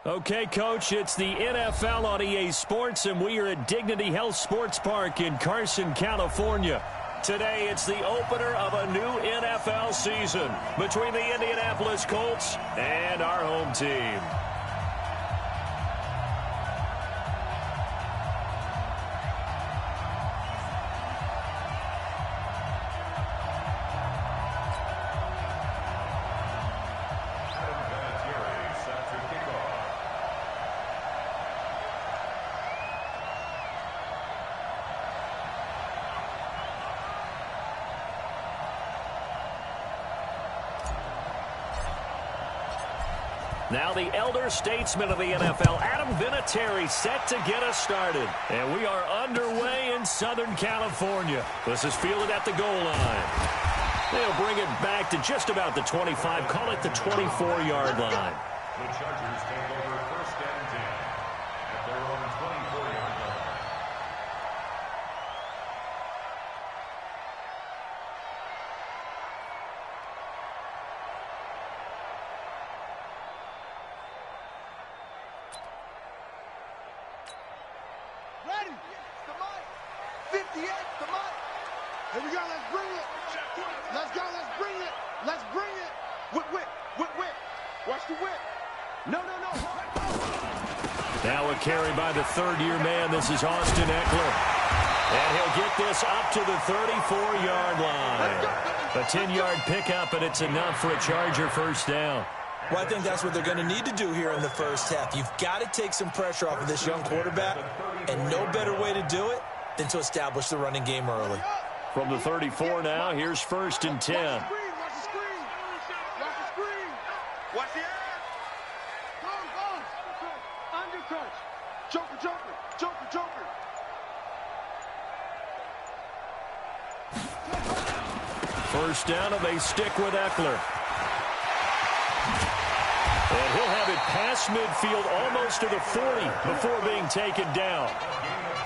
Okay, Coach, it's the NFL on EA Sports, and we are at Dignity Health Sports Park in Carson, California. Today, it's the opener of a new NFL season between the Indianapolis Colts and our home team. Now the elder statesman of the NFL, Adam Vinatieri, set to get us started. And we are underway in Southern California. This is fielded at the goal line. They'll bring it back to just about the 25, call it the 24-yard line. The Chargers take over first and 10 at their own 24-yard line. Ready? The mic. 58, the mic. Here we go, let's bring it. Let's go, let's bring it. Let's bring it. Whip. Watch the whip. No. Now a carry by the third-year man. This is Austin Eckler. And he'll get this up to the 34-yard line. A 10-yard pickup, and it's enough for a Charger first down. Well, I think that's what they're going to need to do here in the first half. You've got to take some pressure off of this young quarterback, and no better way to do it than to establish the running game early. From the 34 now, here's first and 10. Watch the screen. Watch the air. Go. Undercut. Joker. First down, and they stick with Eckler. And he'll have it past midfield almost to the 40 before being taken down.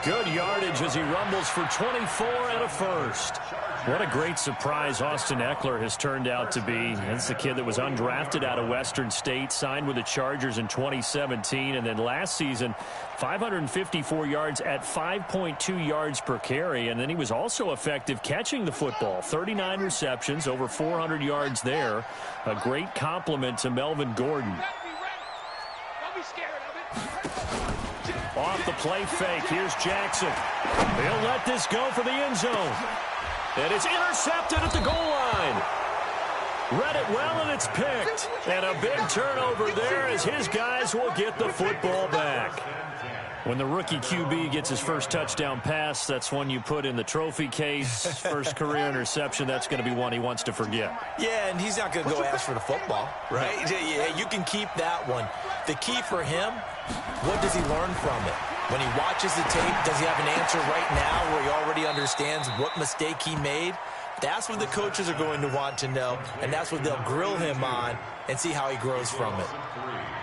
Good yardage as he rumbles for 24 and a first. What a great surprise Austin Eckler has turned out to be. That's the kid that was undrafted out of Western State, signed with the Chargers in 2017, and then last season, 554 yards at 5.2 yards per carry, and then he was also effective catching the football. 39 receptions, over 400 yards there. A great compliment to Melvin Gordon. Don't be scared of it. Off the play fake, here's Jackson. He'll let this go for the end zone. And it's intercepted at the goal line. Read it well, and it's picked. And a big turnover there as his guys will get the football back. When the rookie QB gets his first touchdown pass, that's one you put in the trophy case. First career interception, that's going to be one he wants to forget. Yeah, and he's not going to go ask for the football, right? Yeah, you can keep that one. The key for him, what does he learn from it? When he watches the tape, does he have an answer right now where he already understands what mistake he made? That's what the coaches are going to want to know, and that's what they'll grill him on and see how he grows from it.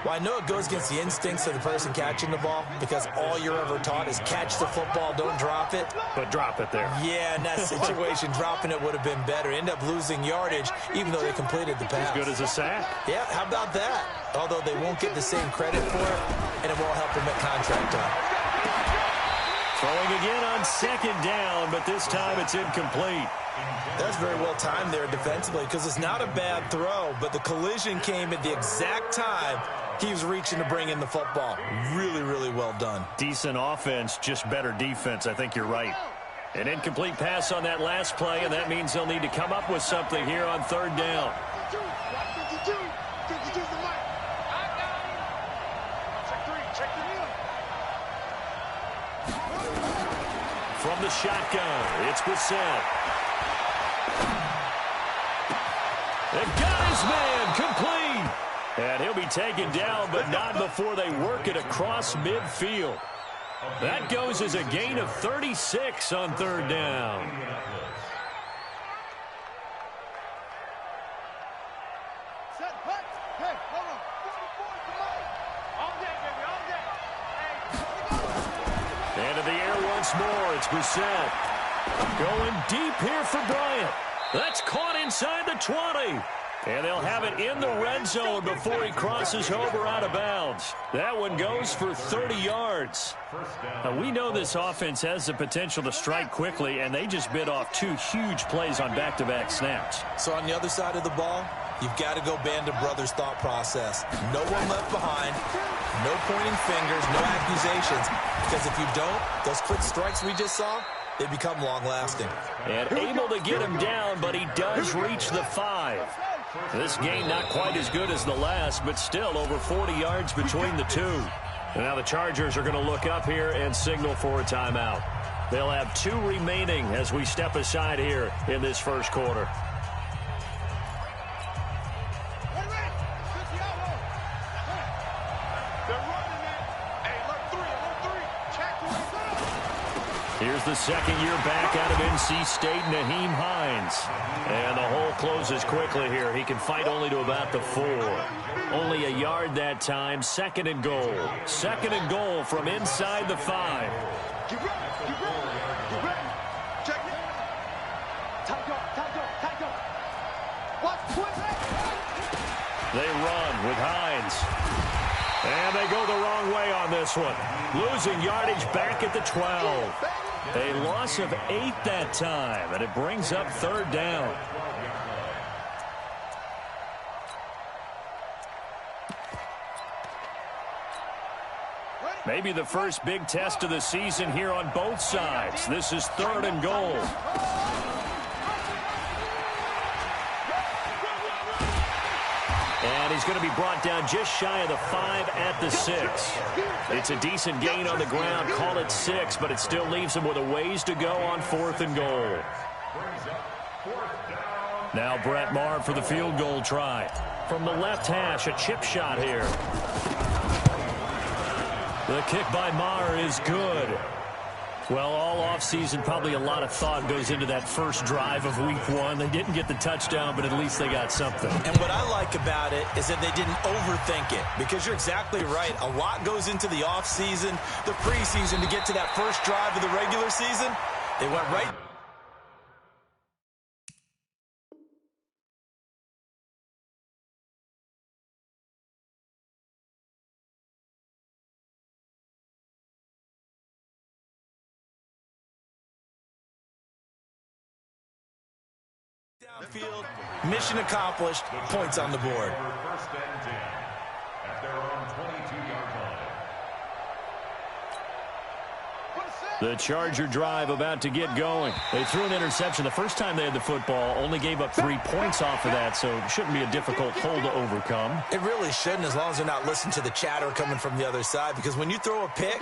Well, I know it goes against the instincts of the person catching the ball because all you're ever taught is catch the football, don't drop it. But drop it there. Yeah, in that situation, dropping it would have been better. End up losing yardage, even though they completed the pass. As good as a sack. Yeah, how about that? Although they won't get the same credit for it, and it won't help them at contract time. Throwing again on second down, but this time it's incomplete. That's very well timed there defensively because it's not a bad throw, but the collision came at the exact time he was reaching to bring in the football. Really, really well done. Decent offense, just better defense. I think you're right. An incomplete pass on that last play, and that means they'll need to come up with something here on third down. 52's the mic. Check the wheel. From the shotgun, it's Brissett. They've got his man complete. And he'll be taken down, but not before they work it across midfield. That goes as a gain of 36 on third down. And in the air once more, it's Brissett. Going deep here for Bryant. That's caught inside the 20. And they'll have it in the red zone before he crosses over out of bounds. That one goes for 30 yards. Now, we know this offense has the potential to strike quickly, and they just bit off two huge plays on back-to-back snaps. So on the other side of the ball, you've got to go Band of Brothers thought process. No one left behind, no pointing fingers, no accusations. Because if you don't, those quick strikes we just saw, they become long-lasting. And able to get him down, but he does reach the 5. This game not quite as good as the last, but still over 40 yards between the two. And now the Chargers are going to look up here and signal for a timeout. They'll have 2 remaining as we step aside here in this first quarter. Here's the second year back out of NC State, Nyheim Hines. And the hole closes quickly here. He can fight only to about the 4. Only a yard that time. Second and goal. Second and goal from inside the 5. Get ready. Get ready. Get ready. Check it. Tight go. Watch quick. They run with Hines. And they go the wrong way on this one. Losing yardage back at the 12. A loss of 8 that time, and it brings up third down. Maybe the first big test of the season here on both sides. This is third and goal. And he's going to be brought down just shy of the 5 at the 6. It's a decent gain on the ground. Call it 6, but it still leaves him with a ways to go on fourth and goal. Now Brett Maher for the field goal try. From the left hash, a chip shot here. The kick by Maher is good. Well, all offseason, probably a lot of thought goes into that first drive of week 1. They didn't get the touchdown, but at least they got something. And what I like about it is that they didn't overthink it, because you're exactly right. A lot goes into the offseason, the preseason to get to that first drive of the regular season. They went right downfield, mission accomplished, points on the board. First and 10 at their own 22-yard line. The Charger drive about to get going. They threw an interception the first time they had the football, only gave up 3 points off of that, so it shouldn't be a difficult hole to overcome. It really shouldn't, as long as they're not listening to the chatter coming from the other side, because when you throw a pick,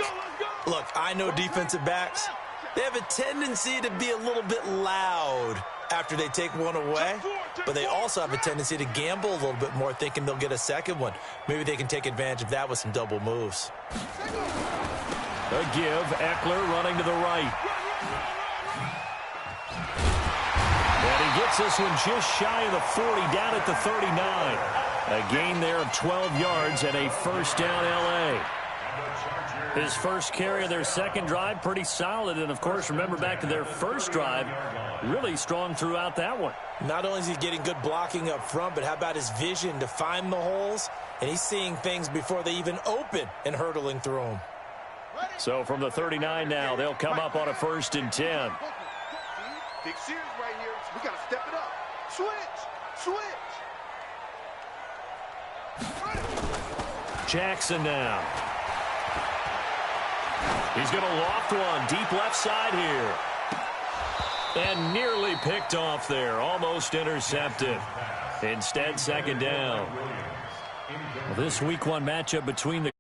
look, I know defensive backs, they have a tendency to be a little bit loud after they take one away, but they also have a tendency to gamble a little bit more, thinking they'll get a second one. Maybe they can take advantage of that with some double moves. A give, Eckler running to the right. And he gets this one just shy of the 40, down at the 39. A gain there of 12 yards and a first down L.A. His first carry of their second drive, pretty solid. And, of course, remember back to their first drive, really strong throughout that one. Not only is he getting good blocking up front, but how about his vision to find the holes? And he's seeing things before they even open and hurdling through them. So from the 39 now, they'll come up on a first and 10. Big series right here. We got to step it up. Switch. Jackson now. He's going to loft one deep left side here. And nearly picked off there. Almost intercepted. Instead, second down. Well, this week 1 matchup between the...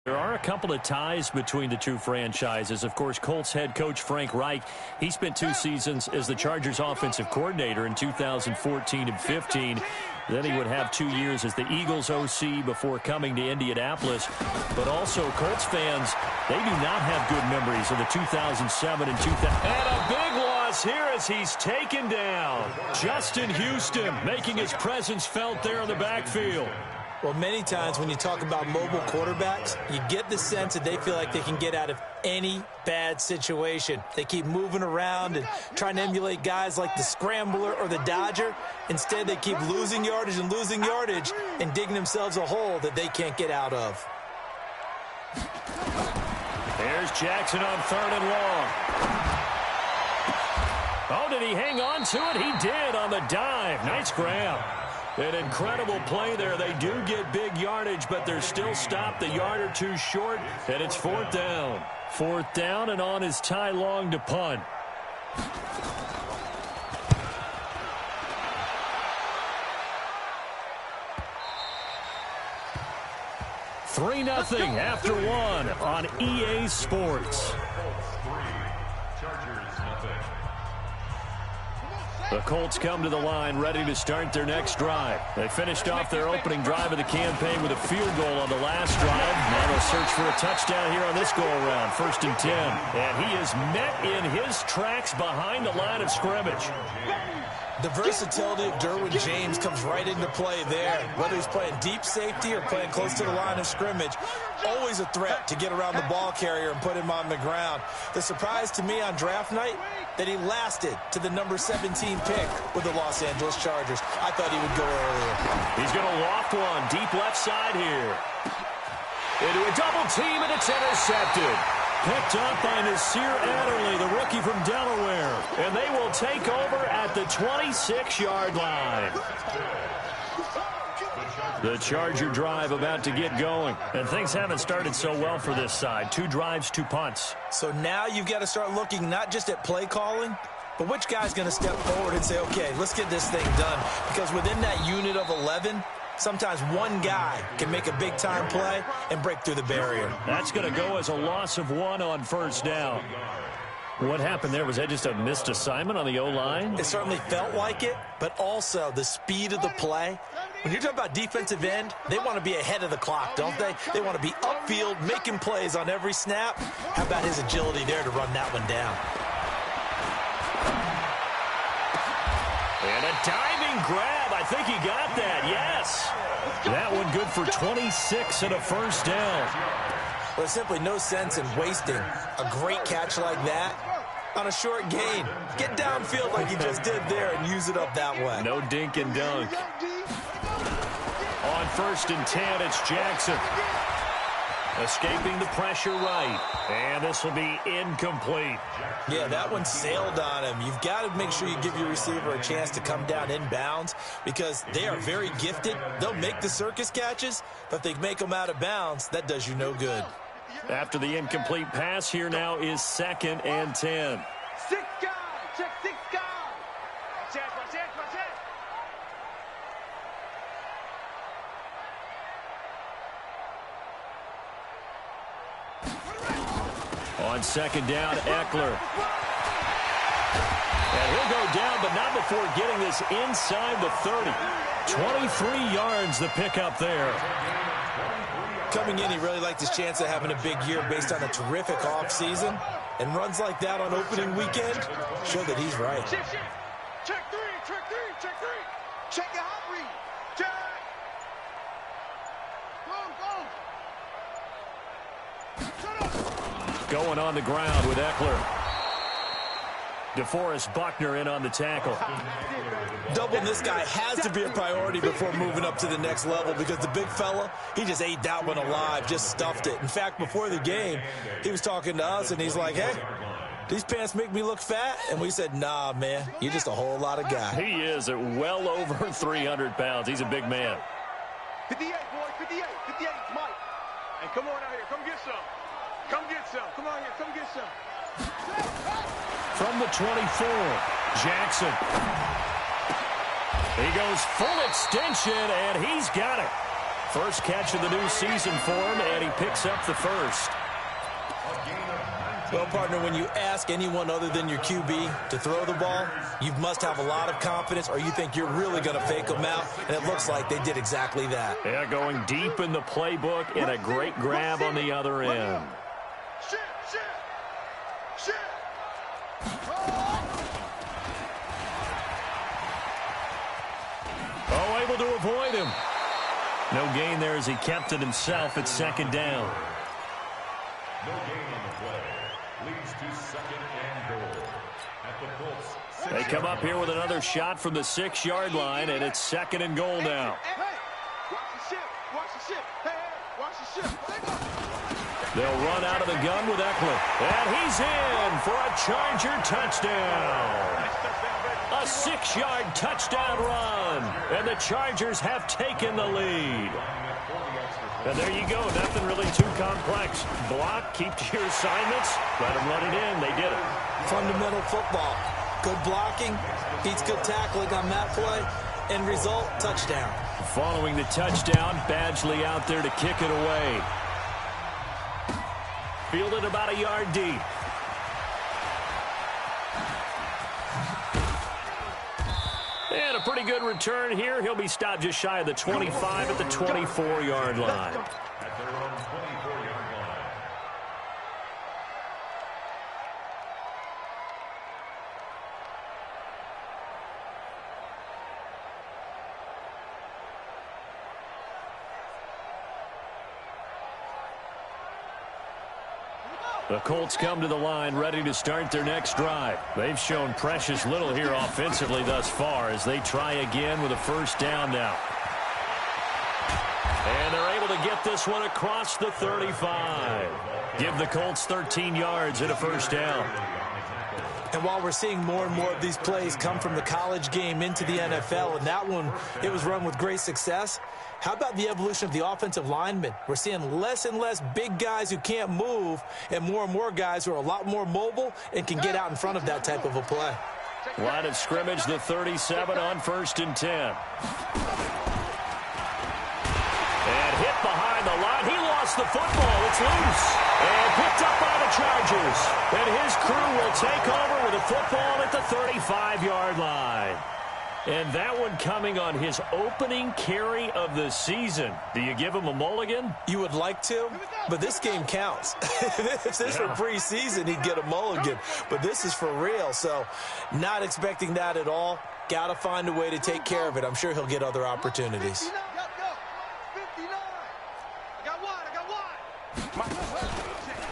There are a couple of ties between the two franchises. Of course, Colts head coach Frank Reich, he spent 2 seasons as the Chargers offensive coordinator in 2014 and 15. Then he would have 2 years as the Eagles OC before coming to Indianapolis. But also, Colts fans, they do not have good memories of the 2007 and 2000. And a big loss here as he's taken down. Justin Houston making his presence felt there in the backfield. Well, many times when you talk about mobile quarterbacks, you get the sense that they feel like they can get out of any bad situation. They keep moving around and trying to emulate guys like the Scrambler or the Dodger. Instead, they keep losing yardage and digging themselves a hole that they can't get out of. There's Jackson on 3rd and long. Oh, did he hang on to it? He did on the dive. Nice grab. An incredible play there. They do get big yardage, but they're still stopped the yard or two short, and it's 4th down. 4th down, and on is Ty Long to punt. Three 0 after 1 on EA Sports. The Colts come to the line ready to start their next drive. They finished off their opening drive of the campaign with a field goal on the last drive. Now they'll search for a touchdown here on this go-around, 1st and 10. And he is met in his tracks behind the line of scrimmage. The versatility of Derwin James comes right into play there. Whether he's playing deep safety or playing close to the line of scrimmage, always a threat to get around the ball carrier and put him on the ground. The surprise to me on draft night, that he lasted to the number 17 pick with the Los Angeles Chargers. I thought he would go earlier. He's going to loft one deep left side here. Into a double team, and it's intercepted. Picked up by Nasir Adderley, the rookie from Delaware. And they will take over at the 26-yard line. The Charger drive about to get going. And things haven't started so well for this side. 2 drives, 2 punts. So now you've got to start looking not just at play calling, but which guy's going to step forward and say, okay, let's get this thing done. Because within that unit of 11, sometimes one guy can make a big-time play and break through the barrier. That's going to go as a loss of 1 on 1st down. What happened there? Was that just a missed assignment on the O-line? It certainly felt like it, but also the speed of the play. When you're talking about defensive end, they want to be ahead of the clock, don't they? They want to be upfield, making plays on every snap. How about his agility there to run that one down? And a diving grab. I think he got that, yes. That one good for 26 and a 1st down. Well, there's simply no sense in wasting a great catch like that on a short gain. Get downfield like he just did there and use it up that way. No dink and dunk. On 1st and 10, it's Jackson. Escaping the pressure right. And this will be incomplete. Yeah, that one sailed on him. You've got to make sure you give your receiver a chance to come down inbounds because they are very gifted. They'll make the circus catches, but if they make them out of bounds, that does you no good. After the incomplete pass, here now is 2nd and 10. 6 guys. Check 6 guys. Check. On 2nd down, Eckler. And he'll go down, but not before getting this inside the 30. 23 yards the pickup there. Coming in, he really liked his chance of having a big year based on a terrific offseason. And runs like that on opening weekend show that he's right. Check 3. Check your hot read. Check. Go. Going on the ground with Eckler. DeForest Buckner in on the tackle. Doubling this guy has to be a priority before moving up to the next level because the big fella, he just ate that one alive, just stuffed it. In fact, before the game, he was talking to us, and he's like, hey, these pants make me look fat? And we said, nah, man, you're just a whole lot of guy. He is at well over 300 pounds. He's a big man. 58, boys, 58, Mike. And come on out here, come get some. Come get some. Come on here, come get some. From the 24, Jackson. He goes full extension, and he's got it. First catch of the new season for him, and he picks up the first. Well, partner, when you ask anyone other than your QB to throw the ball, you must have a lot of confidence, or you think you're really going to fake them out, and it looks like they did exactly that. Yeah, going deep in the playbook, and a great grab on the other end. Oh, able to avoid him. No gain there as he kept it himself at second down. No gain on the play. Leads to second and goal. At the Colts. They come up here with another shot from the 6-yard line, and it's second and goal now. Hey, watch the ship. Watch the ship. Hey, watch the ship. They'll run out of the gun with Eckler. And he's in for a Charger touchdown. A 6-yard touchdown run. And the Chargers have taken the lead. And there you go. Nothing really too complex. Block, keep to your assignments, let them run it in. They did it. Fundamental football. Good blocking, beats good tackling on that play. End result, touchdown. Following the touchdown, Badgley out there to kick it away. Fielded about a yard deep. And a pretty good return here. He'll be stopped just shy of the 25 at the 24-yard line. At their own 24-yard line. The Colts come to the line ready to start their next drive. They've shown precious little here offensively thus far as they try again with a first down now. And they're able to get this one across the 35. Give the Colts 13 yards and a first down. And while we're seeing more and more of these plays come from the college game into the NFL, and that one, it was run with great success, how about the evolution of the offensive linemen? We're seeing less and less big guys who can't move and more guys who are a lot more mobile and can get out in front of that type of a play. Line of scrimmage, the 37 on 1st and 10. And hit behind the line. He lost the football. It's loose. And picked up by the Chargers. And his crew will take over with a football at the 35-yard line. And that one coming on his opening carry of the season. Do you give him a mulligan? You would like to, but this game counts. If this were preseason, he'd get a mulligan. But this is for real, so not expecting that at all. Got to find a way to take care of it. I'm sure he'll get other opportunities.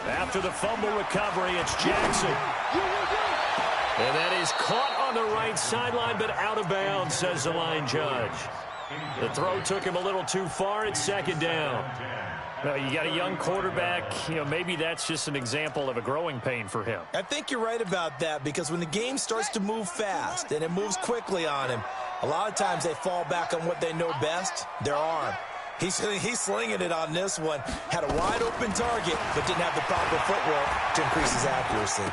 After the fumble recovery, it's Jackson. And that is caught on the right sideline, but out of bounds, says the line judge. The throw took him a little too far. It's second down. Well, you got a young quarterback. Maybe that's just an example of a growing pain for him. I think you're right about that, because when the game starts to move fast and it moves quickly on him, a lot of times they fall back on what they know best, their arm. He's slinging it on this one. Had a wide-open target, but didn't have the proper footwork to increase his accuracy.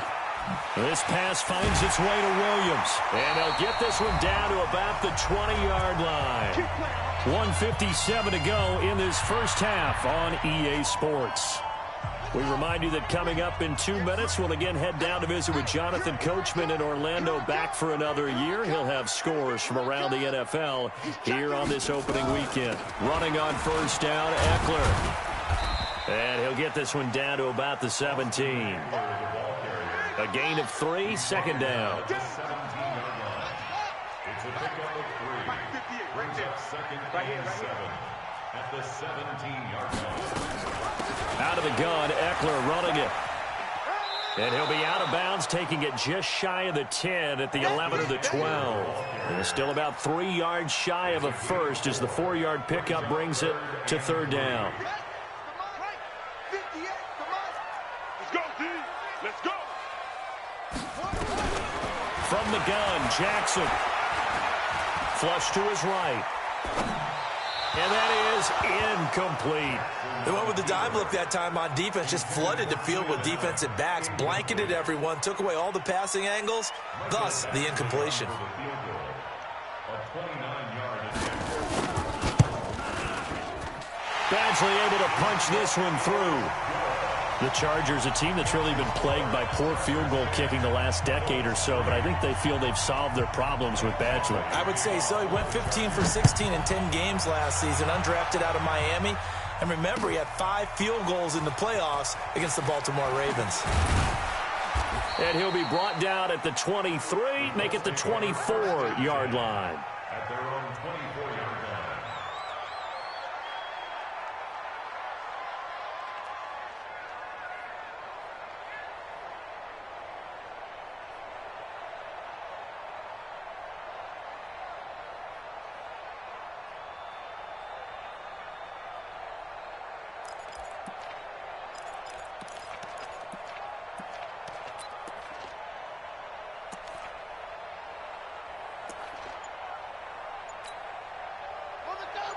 This pass finds its way to Williams. And they'll get this one down to about the 20-yard line. 1:57 to go in this first half on EA Sports. We remind you that coming up in 2 minutes, we'll again head down to visit with Jonathan Coachman in Orlando, back for another year. He'll have scores from around the NFL here on this opening weekend. Running on first down, Eckler. And he'll get this one down to about the 17. A gain of 3, second down. It's a pickup of 3. Brings up second and 7 at the 17-yard line. Out of the gun, Eckler running it. And he'll be out of bounds, taking it just shy of the 10 at the 11 or the 12. And still about 3 yards shy of a first as the 4-yard pickup brings it to third down. Let's go, D. Let's go. From the gun, Jackson. Flush to his right. And that is incomplete. They went with the dime look that time on defense, just flooded the field with defensive backs, blanketed everyone, took away all the passing angles, thus the incompletion. Badgley able to punch this one through. The Chargers, a team that's really been plagued by poor field goal kicking the last decade or so, but I think they feel they've solved their problems with Badgley. I would say so. He went 15 for 16 in 10 games last season, undrafted out of Miami. And remember, he had 5 field goals in the playoffs against the Baltimore Ravens. And he'll be brought down at the 23, make it the 24-yard line. At their own 24-yard line.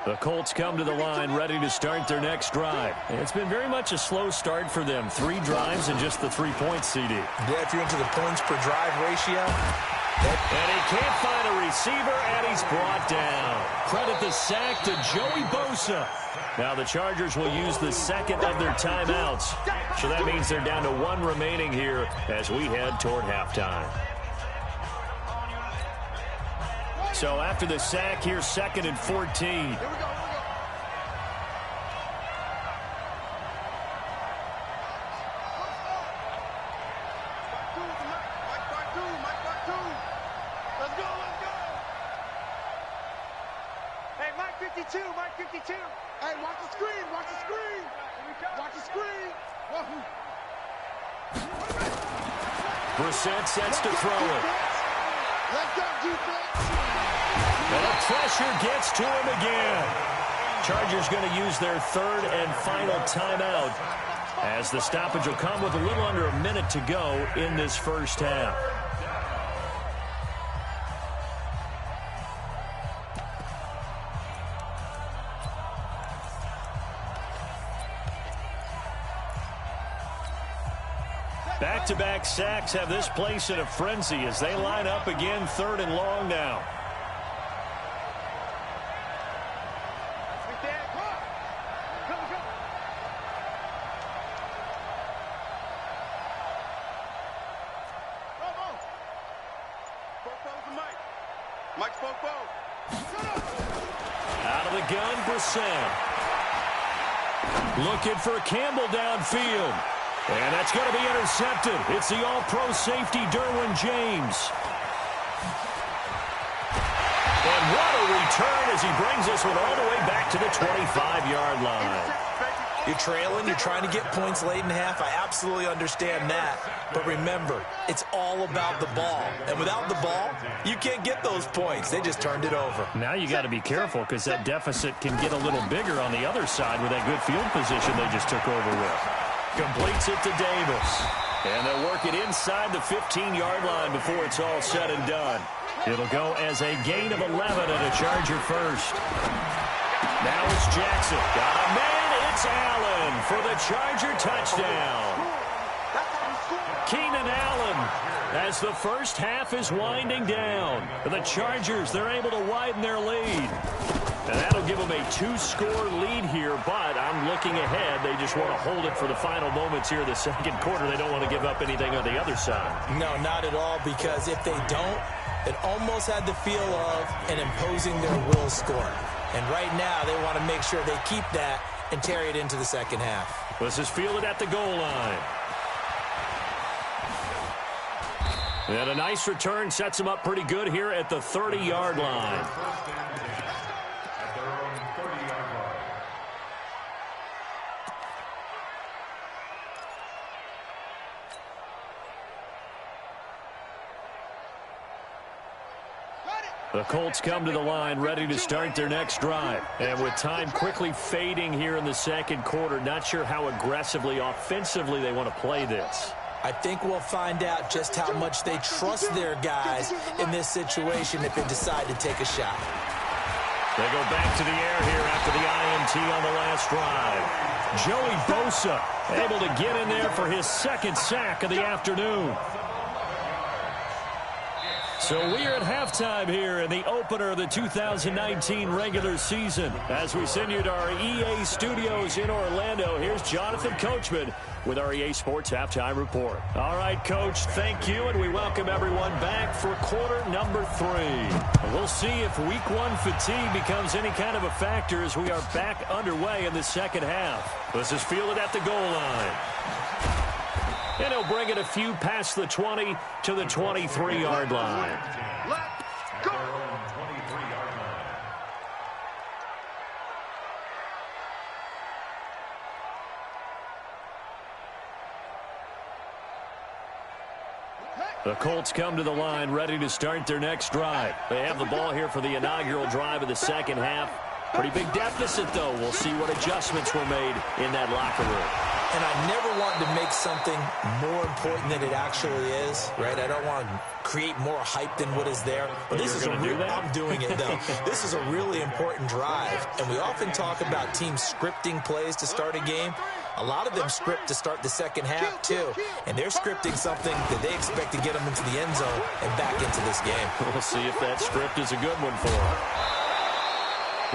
The Colts come to the line ready to start their next drive. It's been very much a slow start for them. 3 drives and just the 3 points, CD. Yeah, if you're into the points per drive ratio. And he can't find a receiver, and he's brought down. Credit the sack to Joey Bosa. Now the Chargers will use the second of their timeouts. So that means they're down to 1 remaining here as we head toward halftime. So after the sack, here's 2nd and 14. Here we go. Let's go. Hey, Mike 52. Hey, watch the screen. Watch the screen. Brissett sets to throw it. Let's go, defense. And the pressure gets to him again. Chargers going to use their 3rd and final timeout as the stoppage will come with a little under a minute to go in this first half. Back-to-back sacks have this place in a frenzy as they line up again 3rd and long now. Out of the gun, Brissett. Looking for Campbell downfield. And that's going to be intercepted. It's the all-pro safety, Derwin James. And what a return as he brings this one all the way back to the 25-yard line. You're trailing, you're trying to get points late in half. I absolutely understand that. But remember, it's all about the ball. And without the ball, you can't get those points. They just turned it over. Now you got to be careful because that deficit can get a little bigger on the other side with that good field position they just took over with. Completes it to Davis. And they'll work it inside the 15-yard line before it's all said and done. It'll go as a gain of 11 and a Charger first. Now it's Jackson. Got a man. It's Allen for the Charger touchdown. Keenan Allen as the first half is winding down. The Chargers, they're able to widen their lead. And that'll give them a 2-score lead here, but I'm looking ahead. They just want to hold it for the final moments here in the second quarter. They don't want to give up anything on the other side. No, not at all, because if they don't, it almost had the feel of an imposing their will score. And right now, they want to make sure they keep that and carry it into the second half. This is fielded at the goal line. And a nice return sets them up pretty good here at the 30-yard line. At their own 30-yard line. The Colts come to the line ready to start their next drive. And with time quickly fading here in the second quarter, not sure how aggressively, offensively they want to play this. I think we'll find out just how much they trust their guys in this situation if they decide to take a shot. They go back to the air here after the INT on the last drive. Joey Bosa able to get in there for his second sack of the afternoon. So we are at halftime here in the opener of the 2019 regular season. As we send you to our EA studios in Orlando, here's Jonathan Coachman with our EA Sports Halftime Report. All right, Coach, thank you, and we welcome everyone back for quarter number 3. And we'll see if week 1 fatigue becomes any kind of a factor as we are back underway in the second half. This is fielded at the goal line. And he'll bring it a few past the 20 to the 23-yard line. Let's go. The Colts come to the line ready to start their next drive. They have the ball here for the inaugural drive of the second half. Pretty big deficit, though. We'll see what adjustments were made in that locker room. And I never want to make something more important than it actually is, right? I don't want to create more hype than what is there. But this is I'm doing it, though. This is a really important drive. And we often talk about teams scripting plays to start a game. A lot of them script to start the second half, too. And they're scripting something that they expect to get them into the end zone and back into this game. We'll see if that script is a good one for them.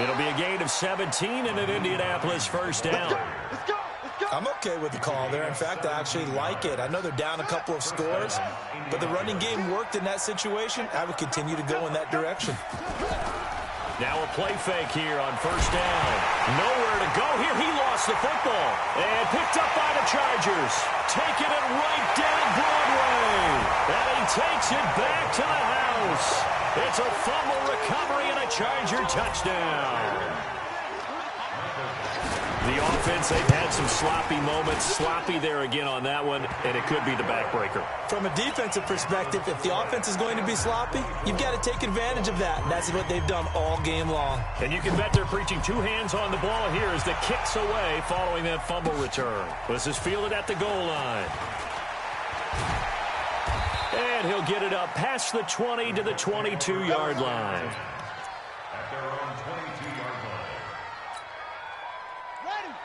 It'll be a gain of 17 and an Indianapolis first down. I'm okay with the call there. In fact, I actually like it. I know they're down a couple of scores, but the running game worked in that situation. I would continue to go in that direction. Now a play fake here on first down. Nowhere to go here. He lost the football and picked up by the Chargers. Taking it right down Broadway. And he takes it back to the house. It's a fumble recovery and a Charger touchdown. The offense, they've had some sloppy moments. Sloppy there again on that one, and it could be the backbreaker. From a defensive perspective, if the offense is going to be sloppy, you've got to take advantage of that. And that's what they've done all game long. And you can bet they're preaching 2 hands on the ball here as the kick's away following that fumble return. This is fielded at the goal line. And he'll get it up past the 20 to the 22-yard line.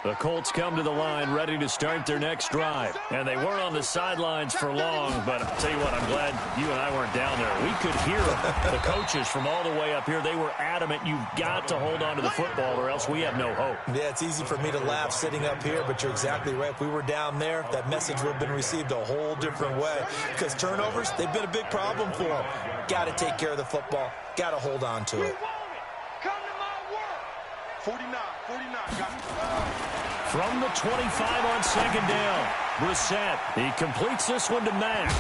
The Colts come to the line ready to start their next drive. And they weren't on the sidelines for long, but I'll tell you what, I'm glad you and I weren't down there. We could hear the coaches from all the way up here. They were adamant, you've got to hold on to the football or else we have no hope. Yeah, it's easy for me to laugh sitting up here, but you're exactly right. If we were down there, that message would have been received a whole different way. Because turnovers, they've been a big problem for them. Got to take care of the football. Got to hold on to it. Come to my world. 49, got it. From the 25 on second down, Brissett. He completes this one to Mack.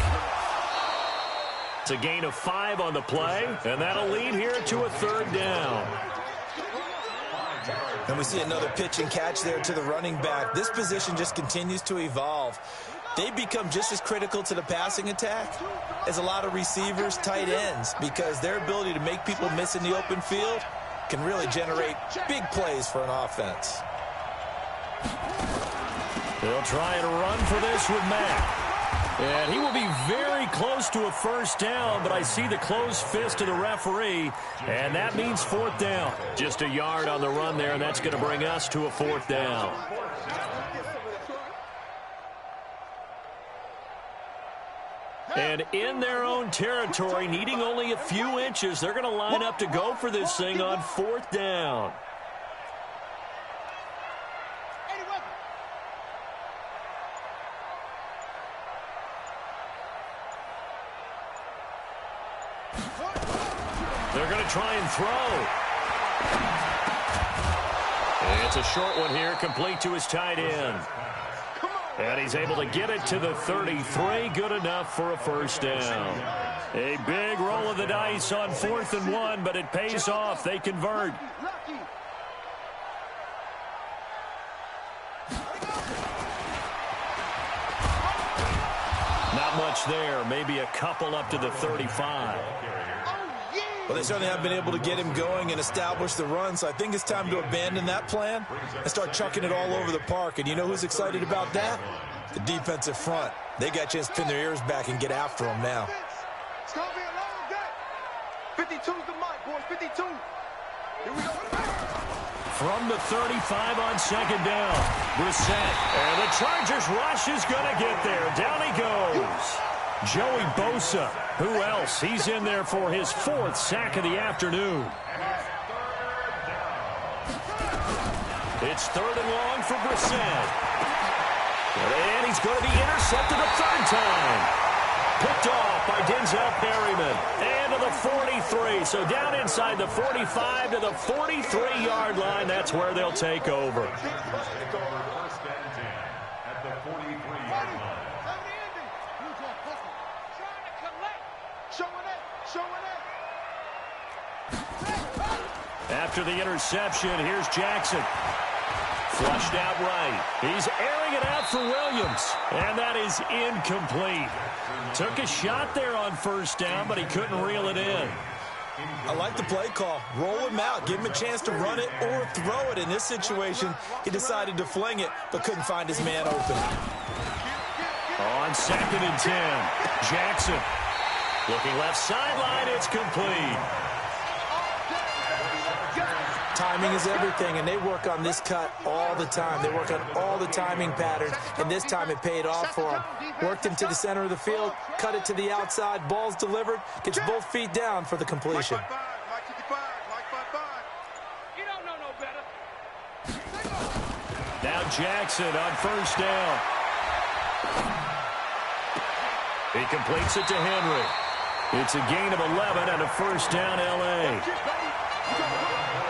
It's a gain of 5 on the play, and that'll lead here to a third down. And we see another pitch and catch there to the running back. This position just continues to evolve. They become just as critical to the passing attack as a lot of receivers, tight ends, because their ability to make people miss in the open field can really generate big plays for an offense. They'll try and run for this with Mack. And he will be very close to a first down, but I see the closed fist of the referee, and that means fourth down. Just a yard on the run there, and that's going to bring us to a fourth down. And in their own territory, needing only a few inches, they're going to line up to go for this thing on fourth down. They're going to try and throw. It's a short one here, complete to his tight end. And he's able to get it to the 33, good enough for a first down. A big roll of the dice on 4th and 1, but it pays off. They convert. Not much there, maybe a couple up to the 35. Well, they certainly haven't been able to get him going and establish the run, so I think it's time to abandon that plan and start chucking it all over the park. And you know who's excited about that? The defensive front. They got a chance to pin their ears back and get after him now. It's going to be a long day. 52's the mic, boys. 52. Here we go. From the 35 on second down, Brissett. And the Chargers rush is going to get there. Down he goes. Joey Bosa, Who else? He's in there for his 4th sack of the afternoon. It's 3rd and long for Brissett. And he's going to be intercepted a 3rd time. Picked off by Denzel Perryman. And to the 43. So down inside the 45 to the 43-yard line. That's where they'll take over. After the interception, here's Jackson. Flushed out right. He's airing it out for Williams. And that is incomplete. Took a shot there on 1st down, but he couldn't reel it in. I like the play call. Roll him out. Give him a chance to run it or throw it. In this situation, he decided to fling it, but couldn't find his man open. On 2nd and 10, Jackson. Looking left sideline, it's complete. Timing is everything, and they work on this cut all the time. They work on all the timing patterns, and this time it paid off for him. Worked him to the center of the field, cut it to the outside, ball's delivered, gets both feet down for the completion. Now Jackson on 1st down. He completes it to Henry. It's a gain of 11 and a 1st down, L.A.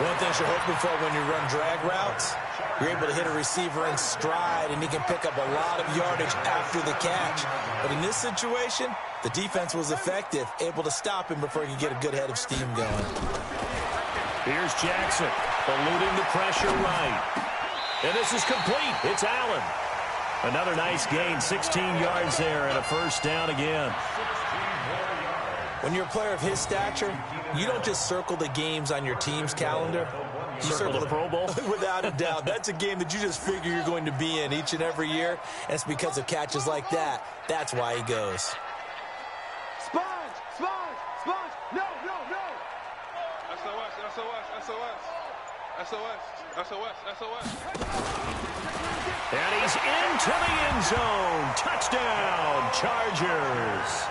One thing you're hoping for when you run drag routes, you're able to hit a receiver in stride, and he can pick up a lot of yardage after the catch. But in this situation, the defense was effective, able to stop him before he could get a good head of steam going. Here's Jackson, eluding the pressure right. And this is complete. It's Allen. Another nice gain, 16 yards there, and a 1st down again. When you're a player of his stature, you don't just circle the games on your team's calendar. You circle the Pro Bowl? Without a doubt. That's a game that you just figure you're going to be in each and every year. And it's because of catches like that. That's why he goes. Sponge! Sponge! Sponge! No, no, no! SOS, SOS, SOS. SOS, SOS, SOS. And he's into the end zone. Touchdown, Chargers.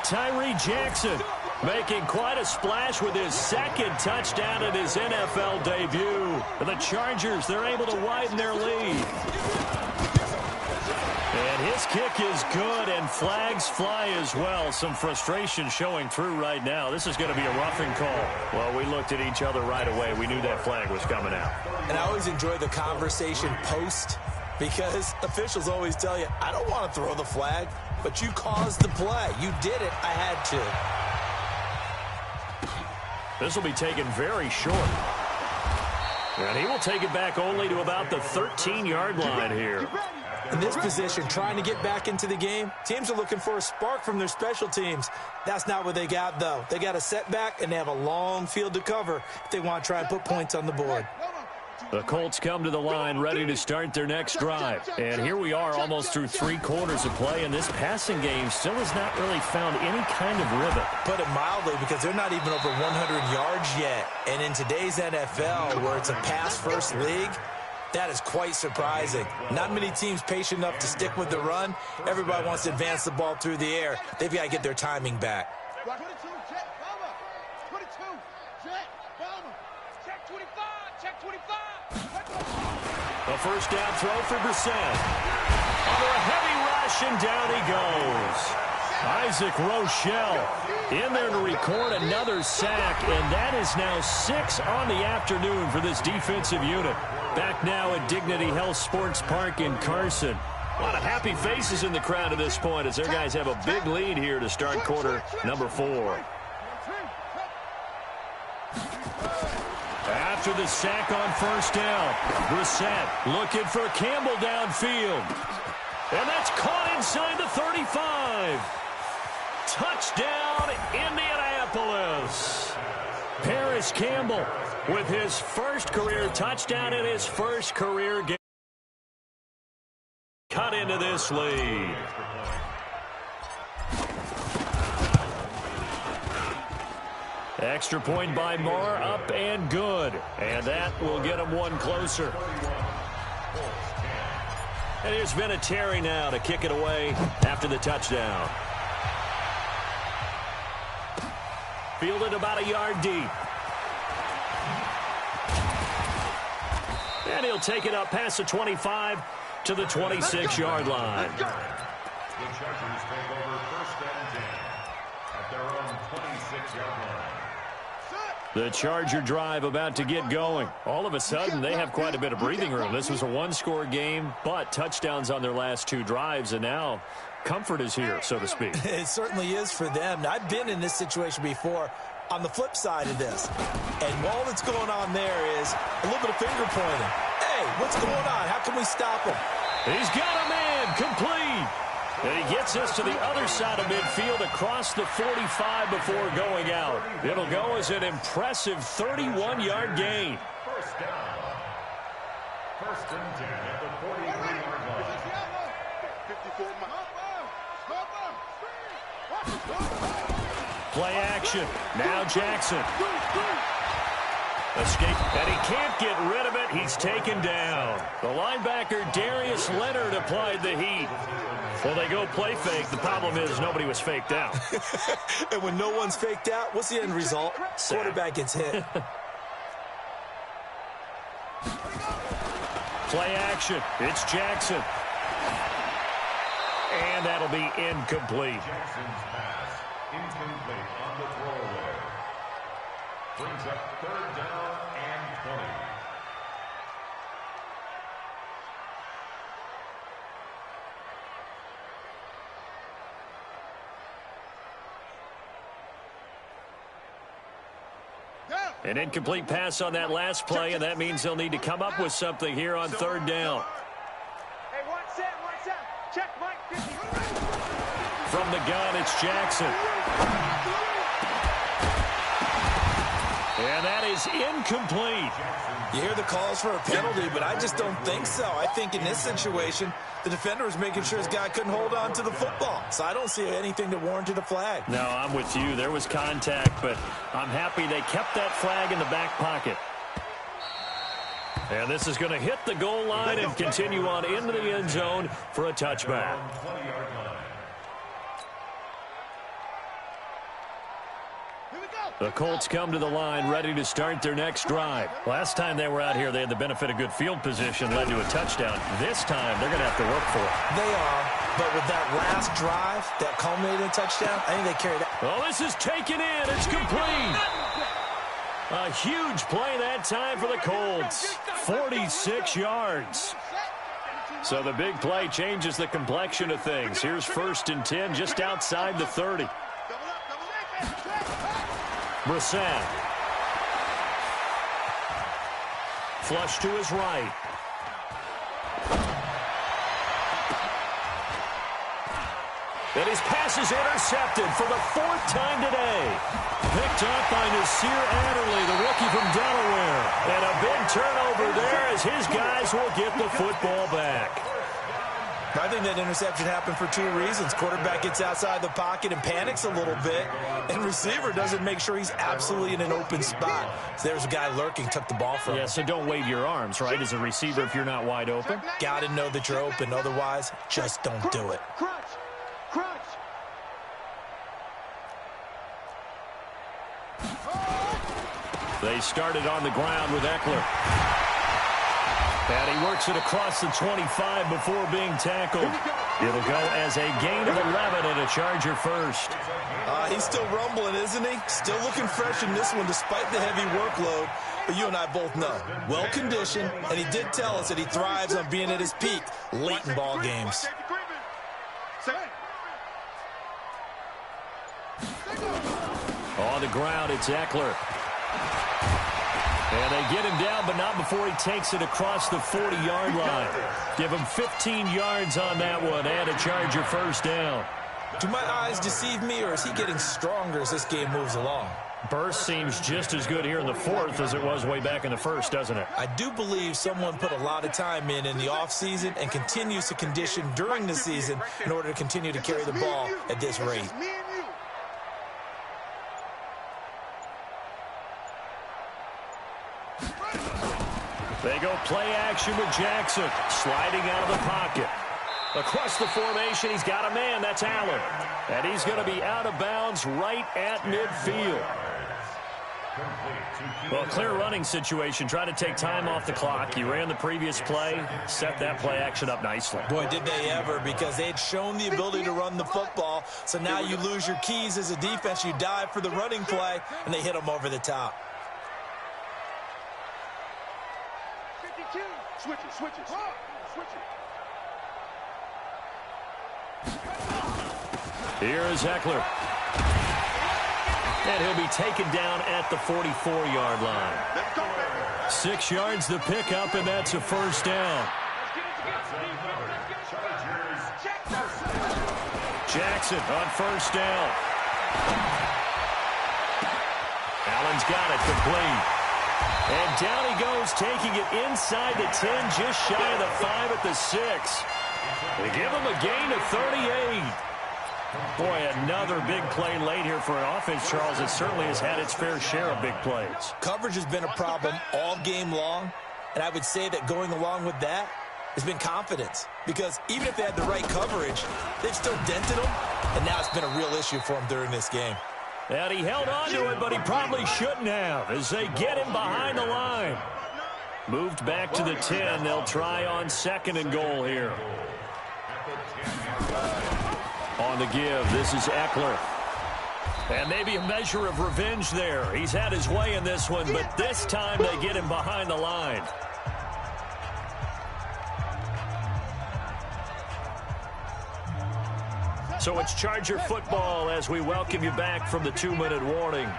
Tyree Jackson making quite a splash with his 2nd touchdown in his NFL debut. The Chargers, they're able to widen their lead. And his kick is good, and flags fly as well. Some frustration showing through right now. This is going to be a roughing call. Well, we looked at each other right away. We knew that flag was coming out. And I always enjoy the conversation post, because officials always tell you, I don't want to throw the flag, but you caused the play. You did it. I had to. This will be taken very short. And he will take it back only to about the 13-yard line here. In this position, trying to get back into the game, teams are looking for a spark from their special teams. That's not what they got, though. They got a setback, and they have a long field to cover if they want to try and put points on the board. The Colts come to the line ready to start their next drive. And here we are almost through 3 quarters of play, and this passing game still has not really found any kind of rhythm. Put it mildly, because they're not even over 100 yards yet. And in today's NFL, where it's a pass-first league, that is quite surprising. Not many teams patient enough to stick with the run. Everybody wants to advance the ball through the air. They've got to get their timing back. 22, check, bomber. 22, check, bomber. Check 25, check 25. A 1st down throw for Brissett. Under a heavy rush, and down he goes. Isaac Rochelle in there to record another sack, and that is now 6 on the afternoon for this defensive unit. Back now at Dignity Health Sports Park in Carson. A lot of happy faces in the crowd at this point as their guys have a big lead here to start quarter number 4. After the sack on 1st down, Brissett looking for Campbell downfield. And that's caught inside the 35. Touchdown, Indianapolis. Paris Campbell with his 1st career touchdown in his 1st career game. Cut into this lead. Extra point by Moore, up and good. And that will get him 1 closer. And here's Vinatieri now to kick it away after the touchdown. fielded about a yard deep. And he'll take it up past the 25 to the 26-yard line. The Chargers take over 1st and 10 at their own 26-yard line. The Charger drive about to get going. All of a sudden, they have quite a bit of breathing room. This was a one-score game, but touchdowns on their last 2 drives, and now comfort is here, so to speak. It certainly is for them. I've been in this situation before on the flip side of this. And all that's going on there is a little bit of finger pointing. Hey, what's going on? How can we stop him? He's got a man, complete. And he gets us to the other side of midfield across the 45 before going out. It'll go as an impressive 31-yard gain. First down. 1st and 10 at the 43-yard line. 54. Play action. Now Jackson. Escape, and he can't get rid of it. He's taken down. The linebacker, Darius Leonard, applied the heat. Well, they go play fake. The problem is nobody was faked out. And when no one's faked out, what's the end result? Quarterback gets hit. Play action. It's Jackson. And that'll be incomplete. Jackson's pass incomplete on the throwaway. Brings up 3rd down and 20. An incomplete pass on that last play, and that means they'll need to come up with something here on 3rd down. Hey, one set. Check, Mike. 50. From the gun, it's Jackson. And that is incomplete. You hear the calls for a penalty, but I just don't think so. I think in this situation, the defender was making sure his guy couldn't hold on to the football. So I don't see anything that warranted a flag. No, I'm with you. There was contact, but I'm happy they kept that flag in the back pocket. And this is going to hit the goal line and continue on into the end zone for a touchback. The Colts come to the line ready to start their next drive. Last time they were out here, they had the benefit of good field position, led to a touchdown. This time, they're going to have to work for it. They are, but with that last drive, that culminated touchdown, I think they carried that. Oh, this is taken in. It's complete. A huge play that time for the Colts. 46 yards. So the big play changes the complexion of things. Here's 1st and 10 just outside the 30. Brissett. Flush to his right. And his pass is intercepted for the 4th time today. Picked up by Nasir Adderley, the rookie from Delaware. And a big turnover there as his guys will get the football back. I think that interception happened for 2 reasons. Quarterback gets outside the pocket and panics a little bit, and receiver doesn't make sure he's absolutely in an open spot. So there's a guy lurking, took the ball from him. Yeah, so don't wave your arms, right, as a receiver if you're not wide open. Got to know that you're open. Otherwise, just don't do it. Crunch. They started on the ground with Eckler. And he works it across the 25 before being tackled. It'll go as a gain of 11 and a Charger first. He's still rumbling, isn't he? Still looking fresh in this one despite the heavy workload. But you and I both know, well-conditioned, and he did tell us that he thrives on being at his peak late in ball games. On the ground, it's Eckler. And they get him down, but not before he takes it across the 40-yard line. Give him 15 yards on that one and a Charger first down. Do my eyes deceive me, or is he getting stronger as this game moves along? Burst seems just as good here in the 4th as it was way back in the 1st, doesn't it? I do believe someone put a lot of time in the offseason and continues to condition during the season in order to continue to carry the ball at this rate. They go play action with Jackson, sliding out of the pocket. Across the formation, he's got a man. That's Allen. And he's going to be out of bounds right at midfield. Well, clear running situation. Try to take time off the clock. You ran the previous play, set that play action up nicely. Boy, did they ever, because they had shown the ability to run the football. So now you lose your keys as a defense. You dive for the running play, and they hit them over the top. 52. Switch it, switch it, switch it. Here is Eckler. And he'll be taken down at the 44-yard line. 6 yards the pickup, and that's a first down. Jackson on first down. Allen's got it complete. And down he goes, taking it inside the 10, just shy of the 5 at the 6. They give him a gain of 38. Boy, another big play late here for an offense, Charles. It certainly has had its fair share of big plays. Coverage has been a problem all game long, and I would say that going along with that has been confidence. Because even if they had the right coverage, they've still dented them, and now it's been a real issue for them during this game. And he held on to it, but he probably shouldn't have, as they get him behind the line. Moved back to the 10. They'll try on 2nd and goal here. On the give, this is Eckler. And maybe a measure of revenge there. He's had his way in this one, but this time they get him behind the line. So it's Charger football as we welcome you back from the 2-minute warning.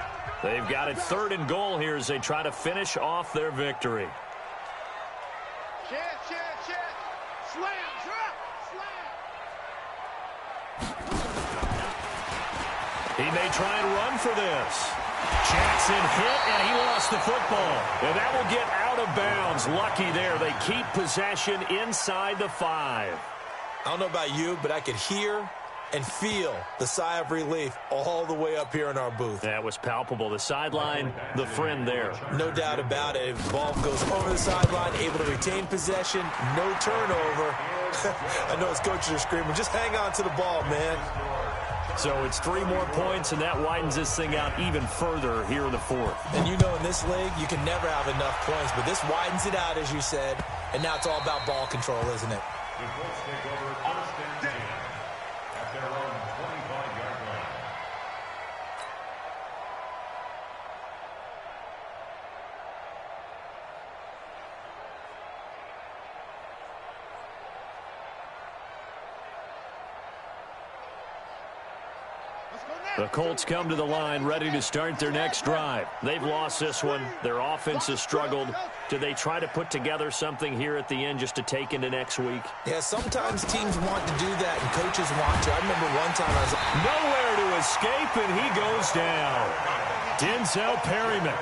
They've got it 3rd and goal here as they try to finish off their victory. Slam, He may try and run for this. Jackson hit, and he lost the football. And that will get out of bounds. Lucky there. They keep possession inside the 5. I don't know about you, but I could hear and feel the sigh of relief all the way up here in our booth. That was palpable. The sideline, the friend there. No doubt about it. The ball goes over the sideline, able to retain possession, no turnover. I know his coaches are screaming, just hang on to the ball, man. So it's 3 more points, and that widens this thing out even further here in the 4th. And you know in this league, you can never have enough points, but this widens it out, as you said, and now it's all about ball control, isn't it? The Colts take over 1st and 10 at their own 25-yard line. The Colts come to the line ready to start their next drive. They've lost this one. Their offense has struggled. Do they try to put together something here at the end just to take into next week? Yeah, sometimes teams want to do that and coaches want to. I remember one time I was nowhere to escape, and he goes down. Denzel Perryman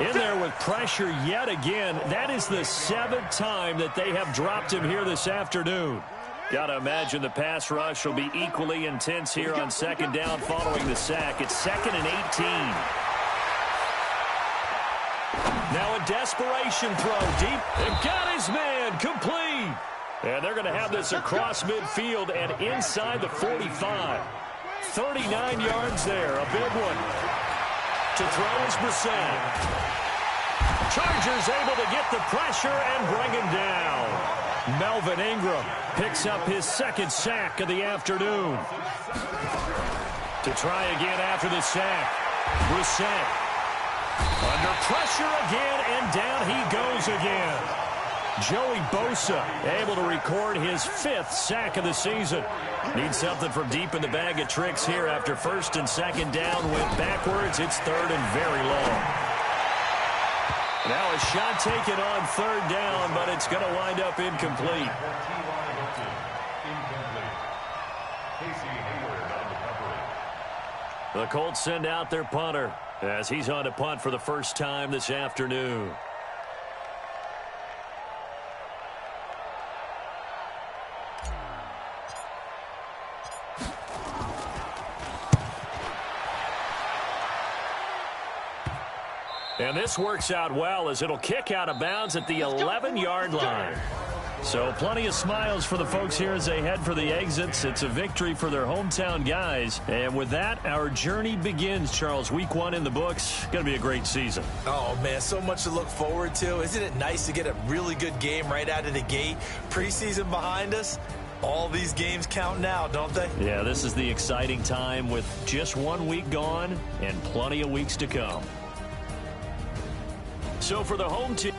in there with pressure yet again. That is the 7th time that they have dropped him here this afternoon. Got to imagine the pass rush will be equally intense here on 2nd down following the sack. It's 2nd and 18. Now a desperation throw deep. And got his man complete. And they're going to have this across midfield and inside the 45. 39 yards there. A big one. To throw is Brissett. Chargers able to get the pressure and bring him down. Melvin Ingram picks up his 2nd sack of the afternoon. To try again after the sack. Brissett under pressure again, and down he goes again. Joey Bosa able to record his 5th sack of the season. Needs something from deep in the bag of tricks here after 1st and 2nd down went backwards. It's 3rd and very long. Now a shot taken on 3rd down, but it's going to wind up incomplete. The Colts send out their punter as he's on to punt for the first time this afternoon. And this works out well as it'll kick out of bounds at the 11-yard line. So plenty of smiles for the folks here as they head for the exits. It's a victory for their hometown guys. And with that, our journey begins, Charles. Week 1 in the books. Going to be a great season. Oh, man, so much to look forward to. Isn't it nice to get a really good game right out of the gate? Preseason behind us. All these games count now, don't they? Yeah, this is the exciting time with just 1 week gone and plenty of weeks to come. So for the home team...